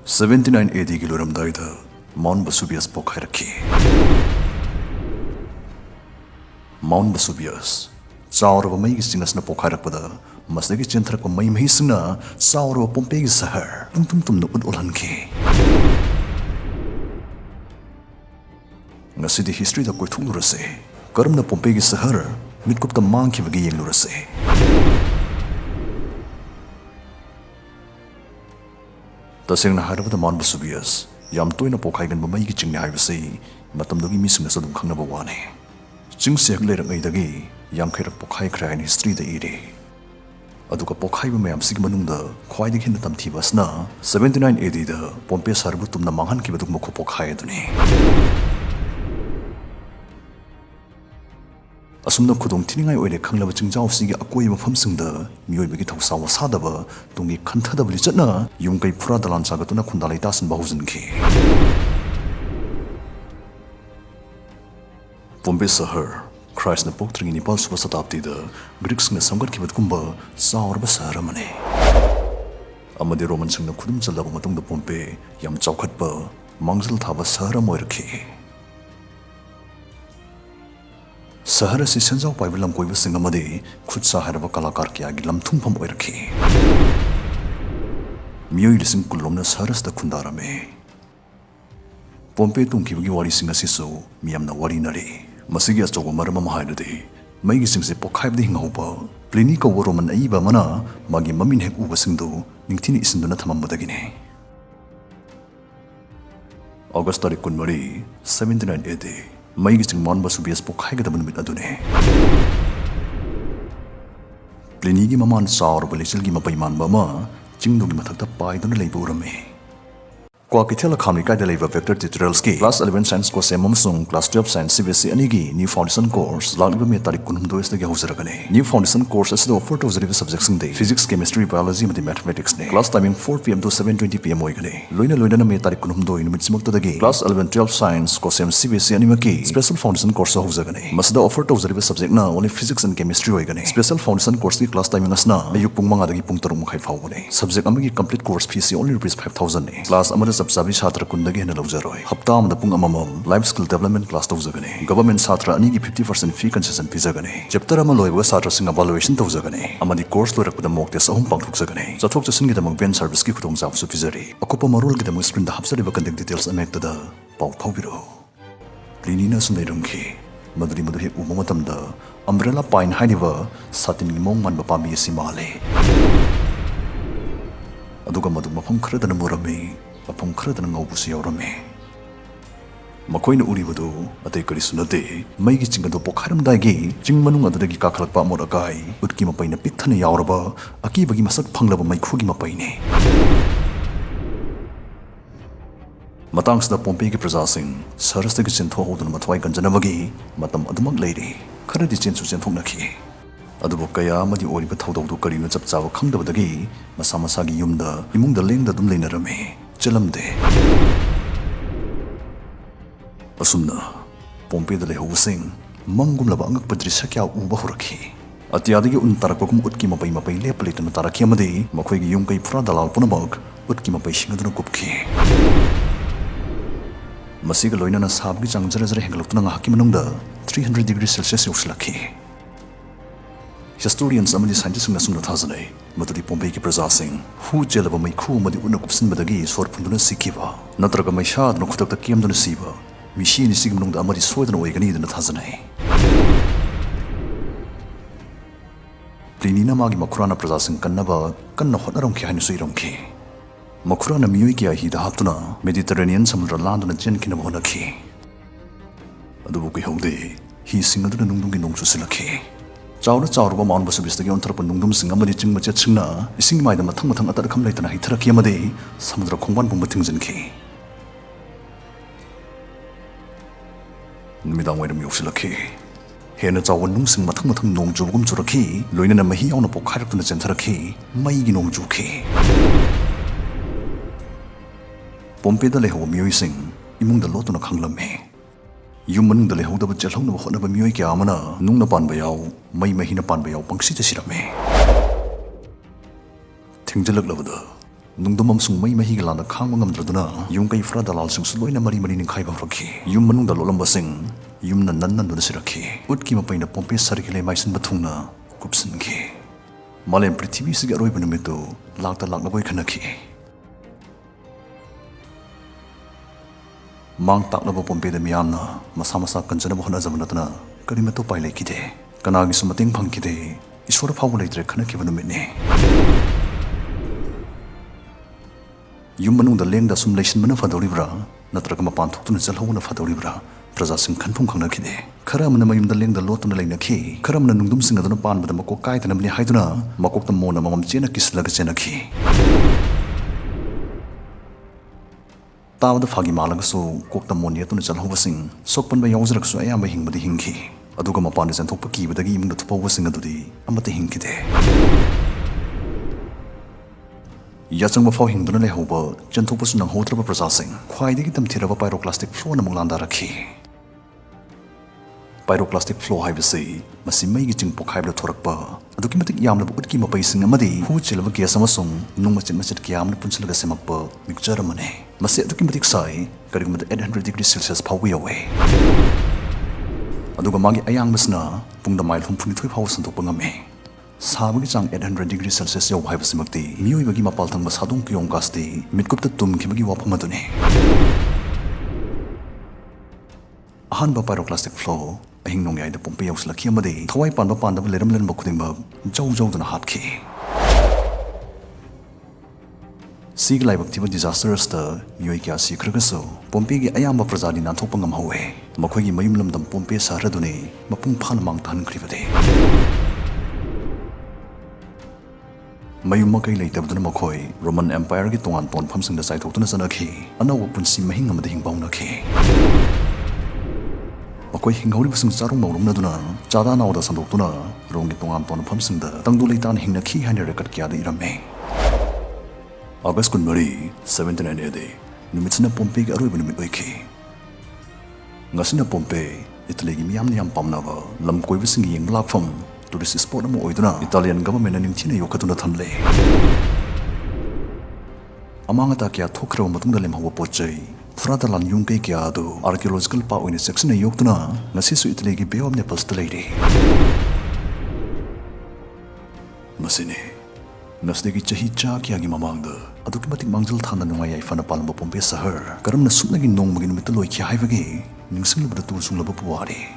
79 AD ki loramdaida Mount Vesuvius pokhairakhi. Mount Vesuvius chauraba mai singasna pokhairakpada masdagi chentharakpa mai mahisna chauraba Pompeiigi sahar tumtumna ulhanki. Ngasidi history da koithulurase karamna Pompeiigi sahar mitkupta mangkhibagi yenglurase. Tasengna harabada Mount Vesuvius yam toina pokhaiganba maigi chingni haibase matamdagi misingna sadum khangnaba wane. Chingse lerangaidagi yam khairak pokhai khrain history da ire. Aduka pokhaiba mayam sig manungda khwaidagi hinna tamthibasna 79 AD da Pompeiigi sarbu tumna manghan kibaduk mokho pokhai aduni. Asumna khudong thiningai oire khanglaba chingjau sigi akoi mafamsingda mioibagi thausawa sadaba tungi khanthadabli chatna yumkai phura dalan sagatuna khundalai tasan bahujinki. Pompeiigi sahar Christ na poktringi Nepal suba satabdi da Greeks na samgat kibatkumba saurba sahar amane. Amadi Roman singna khudum chalaba matungda Pompeiigi yam chawkhatba mangzal thaba sahar amoiraki. Sahara si senjau paibilam koiba singamadi khud saharaba kalakar kya gi lamthumpham oiraki. Mioi lising kulomna saharas da khundarame. Pompeiigi tungkibagi wari singa sisu miyamna wari nari. Masigi achogo marama mahainade maigi singse pokhaibdi hingauba Pliny ka Roman aiba mana magi mamin hek uba singdu ningthini isinduna thamambadagine. August tarik 13 79 AD maigi sing Mount Vesuvius pokhaigadaba numit adune. Pliny gi maman saur balisil gi mapaiman bama chingdu gi mathakta paiduna leiba urame. Aki-Tujungbana Thallaba Vector Tutorials ki Class 11 Science course amamsung Class 12 Science CBSE anigi New Foundation course lagliba me tarik 12 dagi hausarakane. New Foundation course asida offer tawzariba subjects singde Physics, Chemistry, Biology and Mathematics ne. Class timing 4 PM to 7:20 PM oigane. Loina me tarik 12 numit simukta dagi Class 11 12 Science course CBSE animaki Special Foundation course hausagane. Masada offer tawzariba subject na only Physics and Chemistry oigane. Special Foundation course ki class timing asna ayuk pung manga dagi pung 3 mukhai fawbane. Subject amagi complete course fees only rupees 5,000 ne. Class amada sabsabi chhatra kundagi hena lawjaroi. Hapta amda pung amamam life skill development class tawjagane. Government chhatra ani gi 50% fee concession pizagane. Chapter ama loiba chhatra sing evaluation tawjagane. Amadi course loirakpada mock test ahum pangthukjagane. Chathok chasin gi damang ben service ki khudong jaw su pizari. Akopa marul gi damang screen da hapsariba contact details amekta da pau thawbiro. Pliny na sunairamki maduri he umamatamda umbrella pine hainiba satin gi mong man bapami simale. Aduga madu mafam khradana murami mafam khradana ngaubusi yaurame. Makoina uribadu atai karisu nate maigi chingado pokharamdagi chingmanung adudagi kakhalakpa morakai utki mapaina pithana yauraba akibagi masak phanglaba maikhugi mapaine. Matangsda Pompeiigi prajasing sarasdagi chentho hoduna mathwai kanjanabagi matam adumak leiri kharadi chensu chenthoknakhi. Adubo kaya amadi oriba thaudawdu karina chapchawa khangdabadagi masa masagi yumda imungda lengda dum leinarame chelamde. Asumna Pompeiigi da lehawsing mangumlaba angakpa drisya kya uba horakhi. Atiyadagi untarakpakum utki mapai lepalitana tarakhi amadi makhoigi yumkai phura dalal punamag utki mapai singaduna kupki. Masiga loinana sabgi chang jara hengalutuna ngahaki manungda 300 degrees Celsius yauslakhi. Historians amadi scientists na sungna thazanai maduri Pompeiigi prajasing hu jelaba maikhu madi una kupsinbadagi sor phunduna sikiba natraga maishad no khutakta kiamduna siba mishi ni sigmnungda amadi soidana oigani dana thazanai. Pliny na magi makhurana prajasing kannaba kanna hotnaramki hainu suiramki. Makhurana miyoi kya hi da haptuna Mediterranean samudra landuna chenkina honakhi. Adubu ki haude hi singaduna nungdungi nongchu silakhi. Chawruba Mount Vesuvius dagi ontarapa nungdum sing amadi chingma chingna ising maida mathang atarakham leitana hitharakhi amadi samudra khongban bumba thingjanki. Numidang waidam yausilakhi. Hena chawan nungsing mathang nongjubugum churakhi loinana mahi yauna pokhairakuna chentharakhi maigi nongjukhi. Pompeiigi da lehawa miyoi sing imungda lotuna khanglamme. Yumanung da lehawdaba chelhawnaba hotnaba miyoi kya amana nungna panba yaw mai mahina panba yaw pangsita sirame. Thingjalaklabada nungdum amsung mai mahi galana khangwa ngamdraduna yum kai fra dalal sung suloina mari mari ning khaiba rakhi yum manung dalolamba sing yum nan nan nan sirakhi utki mapaina Pompeiigi sarikile maisin bathungna kupsinki malem prithvi sig aroi banumitu lakta lakna boi khanaki mang taklaba Pompeiigi da miyamna masa masa kanjana bahana zamanatna karimato pai lekide kanagi sumating phangkide iswar phawu leitre khanaki banumitne yum manung da leng da sum leisin bana fadoribra natraga mapan thokuna jalhona fadoribra praja sing khanphum khangnakide kharamna mayum da leng da lotuna leinakhi kharamna nungdum sing aduna pan bada makok kai tanamni haiduna makok ta mona mamam chena kislaga chenakhi tawda phagi malaga so kokta moni atuna jalhova sing sokpan ba yawjrak so ayamba hingbadi hingki aduga mapan jan thokpa ki badagi imda thupawa sing adudi amata hingkide yachangba faw hingduna lehoba janthokpa sunang hotraba praja sing khwaidagi tamthiraba pyroclastic flow na manglanda rakhi pyroclastic flow haibasi masi maigi chingpo khaibla thorakpa aduki matik yamna utki mapai sing amadi hu chilaba gas amasung nungmachit machit kiyamna punchalaga semakpa mixture amane masi aduki matik sai karigumada 800 degrees celsius phawi away aduga magi ayang masna pungda mail humphuni thoi phaw santokpa ngame sabagi chang 800 degrees celsius yaw haibasi makti mioi bagi mapal thangba sadung kiyong gasti mitkupta tumkhibagi wapam adune ahanba pyroclastic flow ahing nongyai da Pompeiigi uslakhi amadi thawai panba pandaba leram len bakudingba jau jau dana hatki sig laibak tiba disasters ta yoi kya sikragaso Pompeiigi ayamba prajani nanthokpa ngamhawe makhoigi mayum lamdam Pompeiigi sahraduni mapung phan mang than kribade mayum makai leitabduna makhoi Roman Empire gi tongan ton phamsingda saithokduna sanakhi anawa punsi mahing amada hingbaunakhi makoi hingauri basing charung mawrum naduna chada nawda sandoktuna rongi tongam ton phamsingda tangdu leitan hingna khi haine record kya da iramme August 1798 numitna Pompeiigi aroi bunumit oiki ngasina Pompeiigi Italy gi miyam yam pamnaba lam koi basing yeng lakpham tourist spot amo oiduna Italian government na nimthina yokatuna thamle amanga ta kya thokra matungda lemhawa pochai Fradalan yung kay kya ado archaeological pa oina section na yoktuna ngasisu Italy gi Bay of Naples talairi masine nasdegi chahi cha kya gi mamangda aduki matik mangjal thana nungai ai fana palamba Pompeiigi sahar karamna suknagi nongmagi numitaloy kya haibagi ningsinglabada tu sunglaba puwari